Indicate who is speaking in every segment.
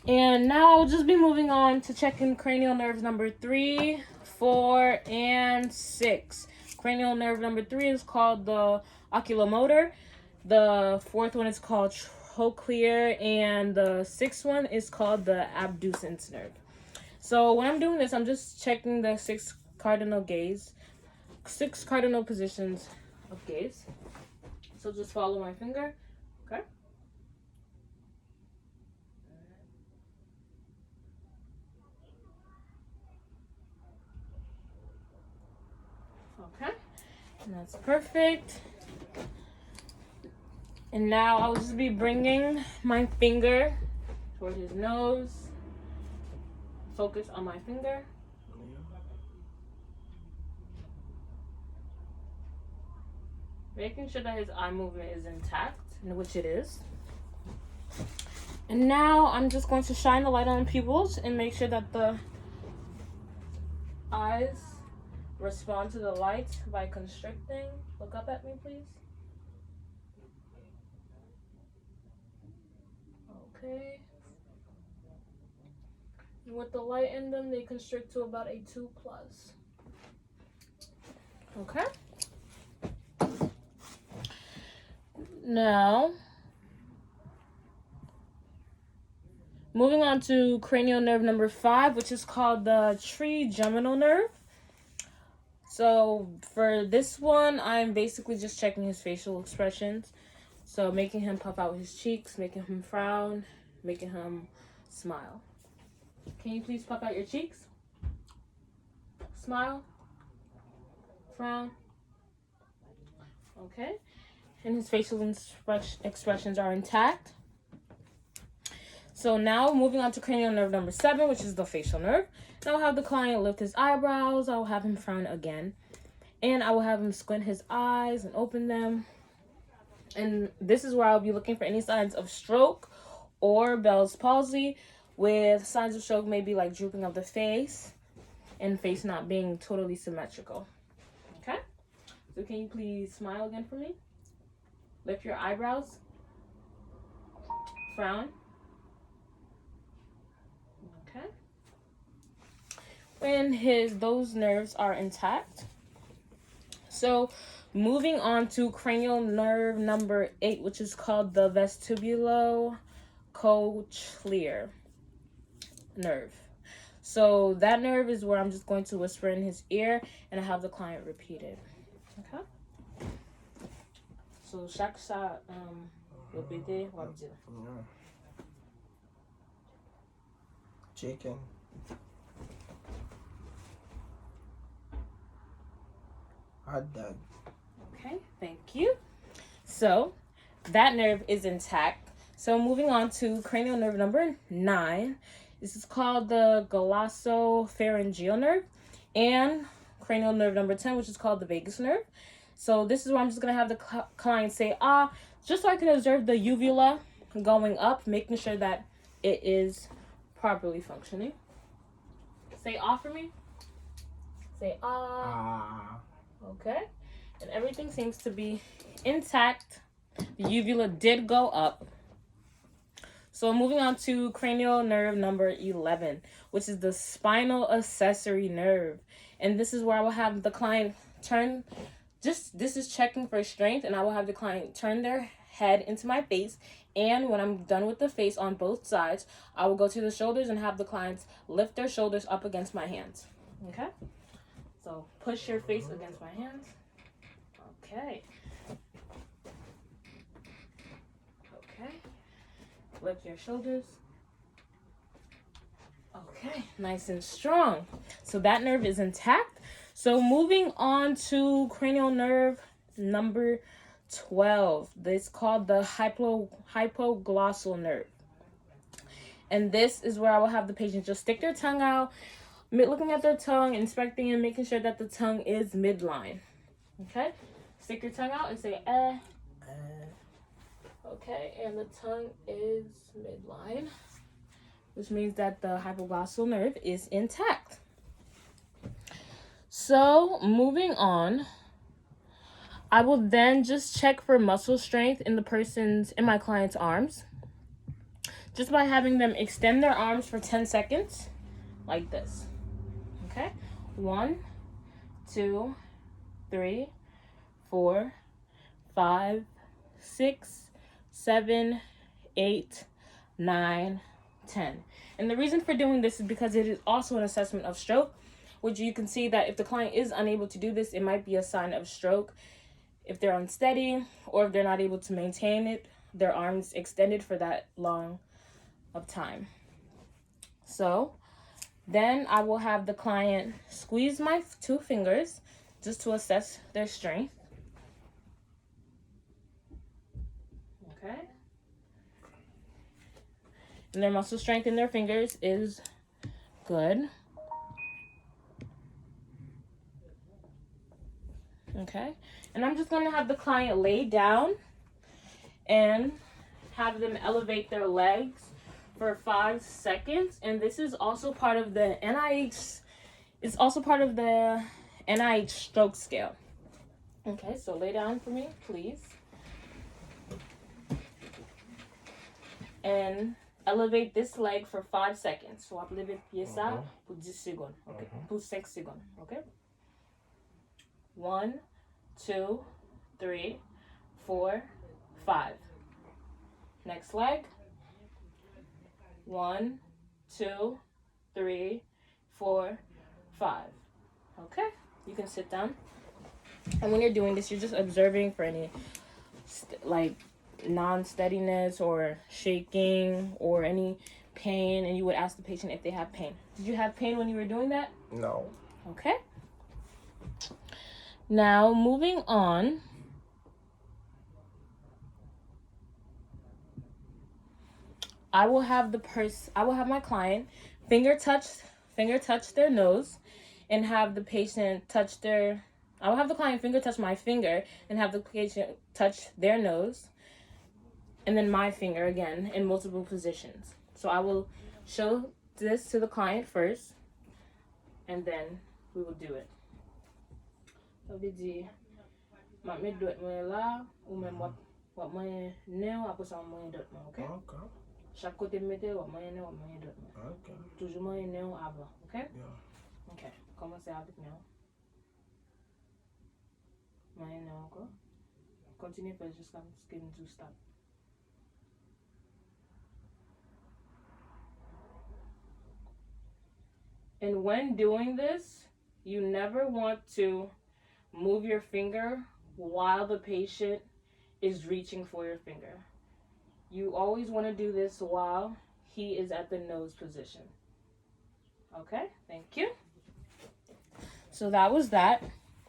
Speaker 1: And now I'll just be moving on to checking cranial nerves number 3, 4, and 6. Cranial nerve number 3 is called the oculomotor. The 4th one is called trochlear, and the 6th one is called the abducens nerve. So when I'm doing this, I'm just checking the 6 cardinal positions of gaze. So just follow my finger, okay? Okay, and that's perfect. And now I'll just be bringing my finger toward his nose. Focus on my finger. Making sure that his eye movement is intact, which it is. And now I'm just going to shine the light on the pupils and make sure that the eyes respond to the light by constricting. Look up at me, please. Okay. And with the light in them, they constrict to about a 2+. Okay. Now, moving on to cranial nerve number 5, which is called the trigeminal nerve. So for this one, I'm basically just checking his facial expressions. So making him puff out his cheeks, making him frown, making him smile. Can you please puff out your cheeks? Smile. Frown. Okay. And his facial expressions are intact. So now moving on to cranial nerve number 7, which is the facial nerve. Now I'll have the client lift his eyebrows. I'll have him frown again. And I will have him squint his eyes and open them. And this is where I'll be looking for any signs of stroke or Bell's palsy, with signs of stroke maybe like drooping of the face and face not being totally symmetrical. Okay? So can you please smile again for me? Lift your eyebrows. Frown. Okay. When those nerves are intact. So moving on to cranial nerve number 8, which is called the vestibulocochlear nerve. So that nerve is where I'm just going to whisper in his ear and have the client repeat it. Okay? So chaque fois répéter, on va dire.
Speaker 2: Chicken. Hot dog.
Speaker 1: Okay, thank you. So that nerve is intact. So moving on to cranial nerve number 9. This is called the glossopharyngeal nerve, and cranial nerve number 10, which is called the vagus nerve. So this is where I'm just going to have the client say ah, just so I can observe the uvula going up, making sure that it is properly functioning. Say ah for me. Say ah. Okay. And everything seems to be intact. The uvula did go up. So moving on to cranial nerve number 11, which is the spinal accessory nerve. And this is where I will have the client turn, this is checking for strength, and I will have the client turn their head into my face. And when I'm done with the face on both sides, I will go to the shoulders and have the clients lift their shoulders up against my hands. Okay? So push your face against my hands. Okay. Okay. Lift your shoulders. Okay, nice and strong. So that nerve is intact. So moving on to cranial nerve number 12. This is called the hypoglossal nerve. And this is where I will have the patient just stick their tongue out, looking at their tongue, inspecting and making sure that the tongue is midline. Okay? Stick your tongue out and say eh. Okay, and the tongue is midline, which means that the hypoglossal nerve is intact. So moving on, I will then just check for muscle strength in my client's arms just by having them extend their arms for 10 seconds, like this. Okay? 1, 2, 3, 4, 5, 6, 7, 8, 9, 10. And the reason for doing this is because it is also an assessment of stroke, which you can see that if the client is unable to do this, it might be a sign of stroke. If they're unsteady or if they're not able to maintain it, their arms extended for that long of time. So then I will have the client squeeze my 2 fingers just to assess their strength. Okay. And their muscle strength in their fingers is good. Okay. And I'm just going to have the client lay down and have them elevate their legs for 5 seconds. And this is also part of the NIH. It's also part of the NIH stroke scale. Okay, so lay down for me, please. And elevate this leg for 5 seconds. So, je vais lever pied ça pour 10 secondes. Okay, pour 5 secondes. Okay. 1, 2, 3, 4, 5. Next leg. 1, 2, 3, 4, 5. Okay, you can sit down. And when you're doing this, you're just observing for any like non-steadiness or shaking or any pain, and you would ask the patient if they have pain. Did you have pain when you were doing that?
Speaker 2: No.
Speaker 1: Okay. Now moving on. I will have my client finger touch their nose and have the patient touch I will have the client finger touch my finger and have the patient touch their nose, and then my finger again in multiple positions. So I will show this to the client first, and then we will do it. So we do my mid do it là ou même what my nail après ça moi d'autres, OK?
Speaker 2: Okay.
Speaker 1: Chaque côté mettez what my nail d'autres.
Speaker 2: Okay.
Speaker 1: Toujours my nail avant, OK?
Speaker 2: Yeah.
Speaker 1: OK. Commencez avec nail. My nail encore. Continue faire jusqu'à ce que nous stop. And when doing this, you never want to move your finger while the patient is reaching for your finger. You always want to do this while he is at the nose position. Okay, thank you. So that was that.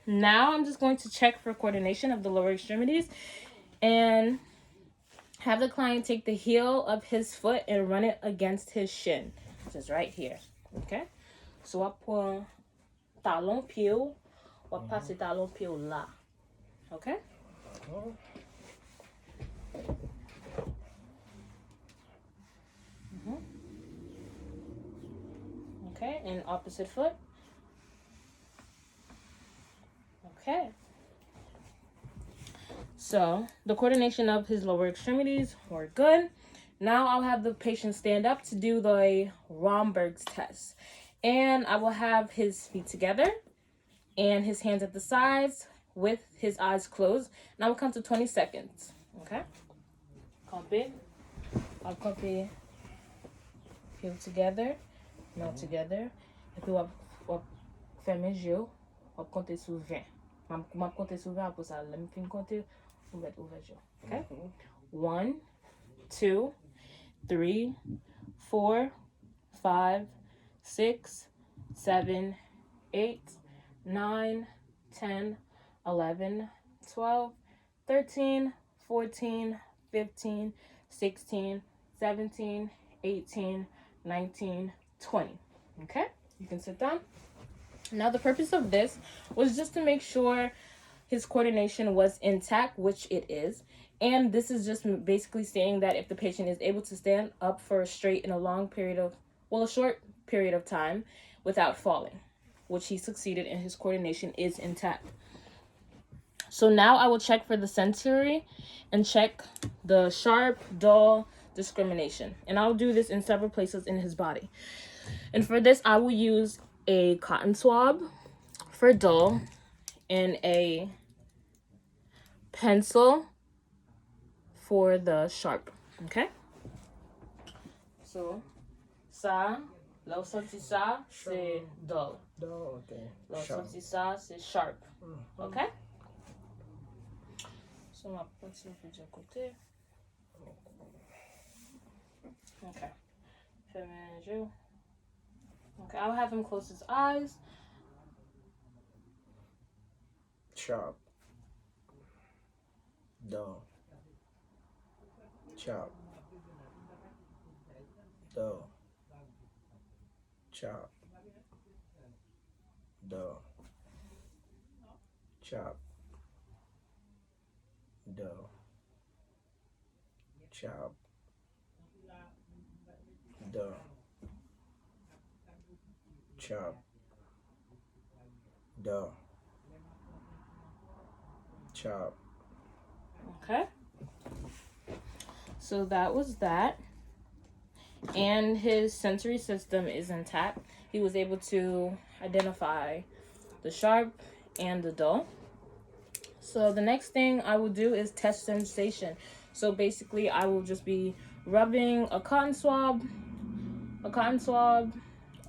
Speaker 1: Now I'm just going to check for coordination of the lower extremities and have the client take the heel of his foot and run it against his shin, which is right here. Okay? So I put talon pied, or pass the talon pied là. Okay? Okay, and opposite foot. Okay. So the coordination of his lower extremities were good. Now I'll have the patient stand up to do the Romberg's test. And I will have his feet together and his hands at the sides with his eyes closed. And I will count to 20 seconds. Okay? Compé. I'll compé. Heel together. Mouth together. Et puis on ferme les yeux. On compter sur 20. Je compter sur 20 pour ça. Let me fin compter. On va ouvrir les yeux. Okay? 1, 2, 3, 4, 5, 6, 7, 8, 9, 10, 11, 12, 13, 14, 15, 16, 17, 18, 19, 20. Okay? You can sit down. Now the purpose of this was just to make sure his coordination was intact, which it is. And this is just basically saying that if the patient is able to stand up for a straight in a short period of time without falling, which he succeeded and his coordination is intact. So now I will check for the sensory and check the sharp, dull, discrimination. And I'll do this in several places in his body. And for this, I will use a cotton swab for dull and a pencil for the sharp. Okay? So, ça, là où sorti ça, c'est dull.
Speaker 2: Dull, okay.
Speaker 1: Là où
Speaker 2: Sharp.
Speaker 1: sorti ça, c'est sharp. Okay? So, on va passer de côté. Okay. Fermez les yeux. Okay, I'll have him close his eyes.
Speaker 2: Sharp. Dull. Sharp. Dull. Sharp. Dull. Sharp. Dull. Sharp. Dull. Sharp. Dull. Sharp.
Speaker 1: Okay. So that was that. And his sensory system is intact. He was able to identify the sharp and the dull. So the next thing I will do is test sensation. So basically I will just be rubbing a cotton swab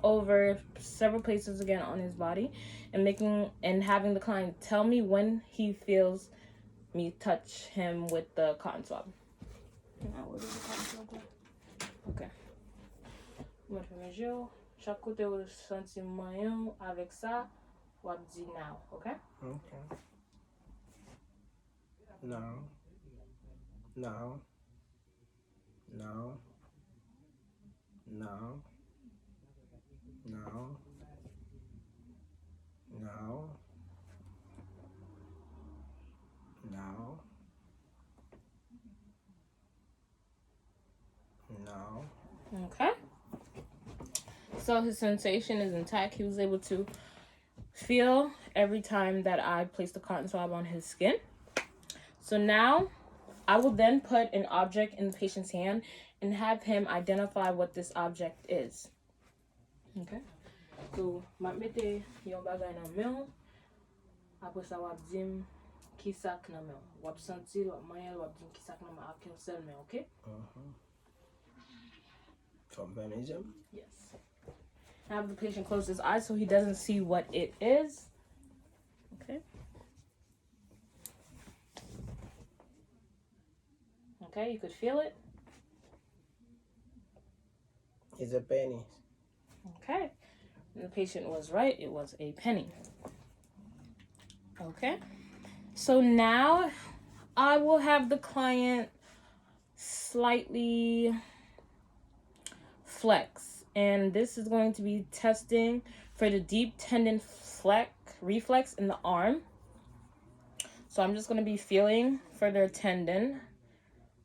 Speaker 1: over several places again on his body and having the client tell me when he feels me touch him with the cotton swab. Where does the cotton swab go? Okay. Chaque côté où sentiment avec ça, ou dit now, okay?
Speaker 2: Okay. Now. Now. Now. Now. Now. Now. Now. Now.
Speaker 1: Okay. So his sensation is intact. He was able to feel every time that I placed the cotton swab on his skin. So now I will then put an object in the patient's hand and have him identify what this object is. Okay. So, ma mette yon bagay nan men, apre sa wap dim ki sak nan men. Wap sentil, wap mayel, wap dim ki sak nan men ak yon sel men, okay?
Speaker 2: From Belgium?
Speaker 1: Yes. Have the patient close his eyes so he doesn't see what it is. Okay. Okay, you could feel it.
Speaker 2: It's a penny.
Speaker 1: Okay. And the patient was right. It was a penny. Okay. So now I will have the client slightly flex. And this is going to be testing for the deep tendon reflex in the arm. So I'm just going to be feeling for their tendon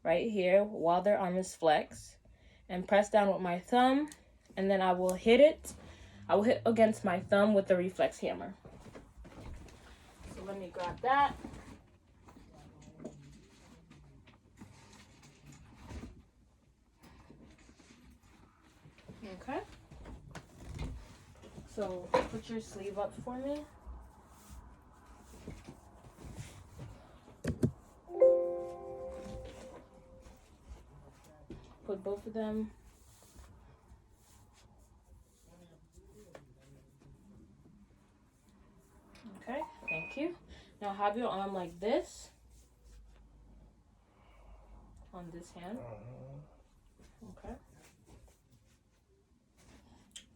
Speaker 1: right here while their arm is flexed. And press down with my thumb. And then I will hit it. I will hit against my thumb with the reflex hammer. So let me grab that. Okay. So put your sleeve up for me. Put both of them. Okay, thank you. Now have your arm like this on this hand. Okay.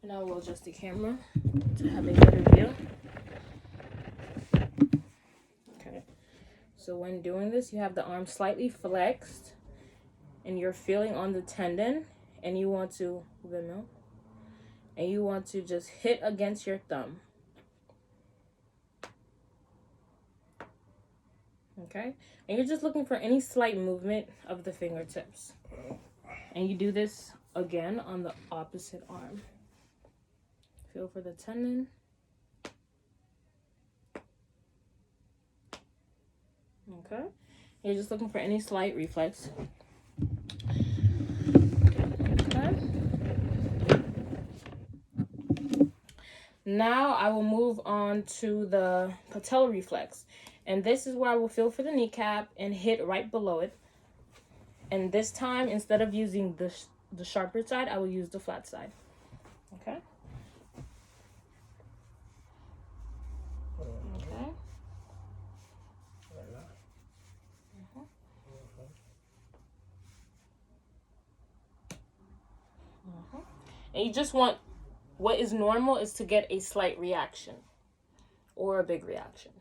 Speaker 1: And I will adjust the camera to have a better view. Okay. So when doing this, you have the arm slightly flexed and you're feeling on the tendon and you want to just hit against your thumb. Okay? And you're just looking for any slight movement of the fingertips. And you do this again on the opposite arm. Feel for the tendon. Okay? You're just looking for any slight reflex. Now I will move on to the patellar reflex. And this is where I will feel for the kneecap and hit right below it. And this time, instead of using the sharper side, I will use the flat side. Okay? Okay. And you just want, what is normal is to get a slight reaction or a big reaction.